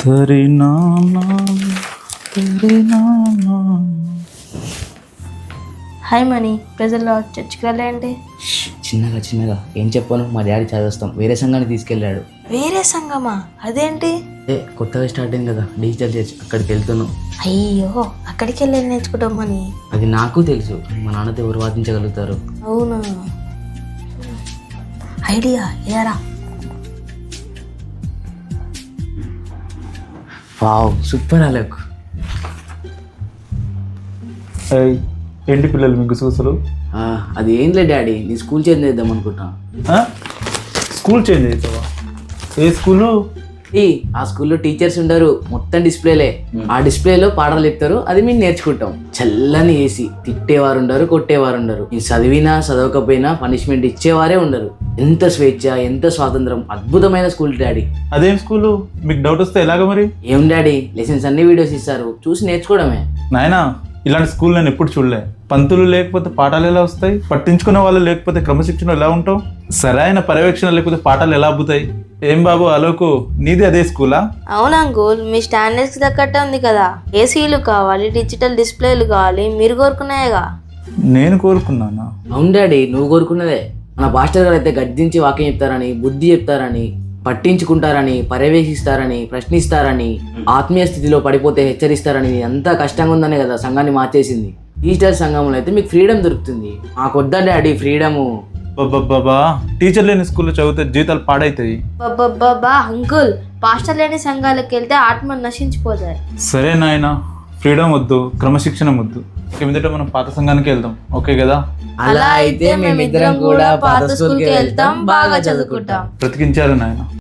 తరి నానా తరి నానా. హాయ్ మనీ, ప్రజల్లో చర్చికి వెళ్ళండి. చిన్నగా చిన్నగా ఏం చెప్పాను, మా డాడీ చదివిస్తాం వేరే సంఘాన్ని తీసుకెళ్ళాడు. వేరే సంగమా? అదేంటి? కొత్తగా స్టార్ట్ అయింది కదా డిజిటల్ చర్చ్, అక్కడికి వెళ్తున్నాం. అయ్యో, అక్కడికి వెళ్ళి నేర్చుకుంటాం మనీ. అది నాకు తెలుసు, మా నాన్నతో ఎవరు వాదించగలుగుతారు. అవునా, ఐడియా ఏరా. వావ్, సూపర్ అలక్. ఏయ్, ఏంటి పిల్లలు మీకు సూసలు? అది ఏం లేదు డాడీ, నీ స్కూల్ చేంజ్ చేద్దాం అనుకుంటా. స్కూల్ చేంజ్ అవుతావా? ఏ స్కూలు? ఆ స్కూల్లో టీచర్స్ ఉండరు, మొత్తం డిస్ప్లేలే. ఆ డిస్ప్లేలో పాటలు చెప్తారు, అది మేము నేర్చుకుంటాం. చల్లని ఏసీ, తిట్టేవారు ఉండరు, కొట్టేవారు ఉండరు. నేను చదివినా చదవకపోయినా పనిష్మెంట్ ఇచ్చేవారే ఉండరు. ఎంత స్వేచ్ఛ, ఎంత స్వాతంత్రం, అద్భుతమైన స్కూల్ డాడీ. అదేం స్కూలు? మీకు డౌట్ వస్తే ఎలాగ మరి? ఏం డాడీ, లెసన్స్ అన్ని వీడియోస్ ఇస్తారు, చూసి నేర్చుకోవడమే. నాయనా, ఇలాంటి స్కూల్ నేను ఎప్పుడు చూడలే. పంతులు లేకపోతే పాఠాలు ఎలా వస్తాయి? పట్టించుకునే వాళ్ళు లేకపోతే క్రమశిక్షణ ఎలా ఉంటావు? సరైన పర్యవేక్షణ లేకపోతే పాఠాలు ఎలా అబ్బుతాయి? ఏం బాబు అలోకు, నీది అదే స్కూలా? అవును అంకుల్, మీ స్టాండర్డ్స్ కి తగ్గట్టే ఉంది కదా. ఏసీలు కావాలి, డిజిటల్ డిస్ప్లేలు కావాలి, మీరు కోరుకున్నాయేగా. నేను కోరుకున్నానా? అవును డాడీ, నువ్వు కోరుకున్నదే. మన పాస్టర్ గారు అయితే గద్దించి వాక్యం చెప్తారని, బుద్ధి చెప్తారని, పట్టించుకుంటారని, పర్యవేక్షిస్తారని, ప్రశ్నిస్తారని, ఆత్మీయ స్థితిలో పడిపోతే హెచ్చరిస్తారని, ఎంత కష్టంగా ఉందనే కదా సంఘాన్ని మార్చేసింది. డిజిటల్ సంఘంలో అయితే మీకు ఫ్రీడమ్ దొరుకుతుంది. మాకు వద్దా డాడీ ఫ్రీడము. బాబా, టీచర్ లేని స్కూల్లో చదివితే జీతాలు పాడైతాయి. బాబా అంకుల్, పాస్టర్ లేని సంఘాలకు వెళ్తే ఆత్మ నశించిపోతాయి. సరే నాయన, ఫ్రీడమ్ వద్దు, క్రమశిక్షణ వద్దు. ఇక మీదట మనం పాత సంఘానికి వెళ్దాం, ఓకే కదా? అలా అయితే మేమిద్దరం కూడా పాత స్కూల్కి వెళ్తాం, బాగా చదువుకుంటాం. బ్రతికించారు నాయన.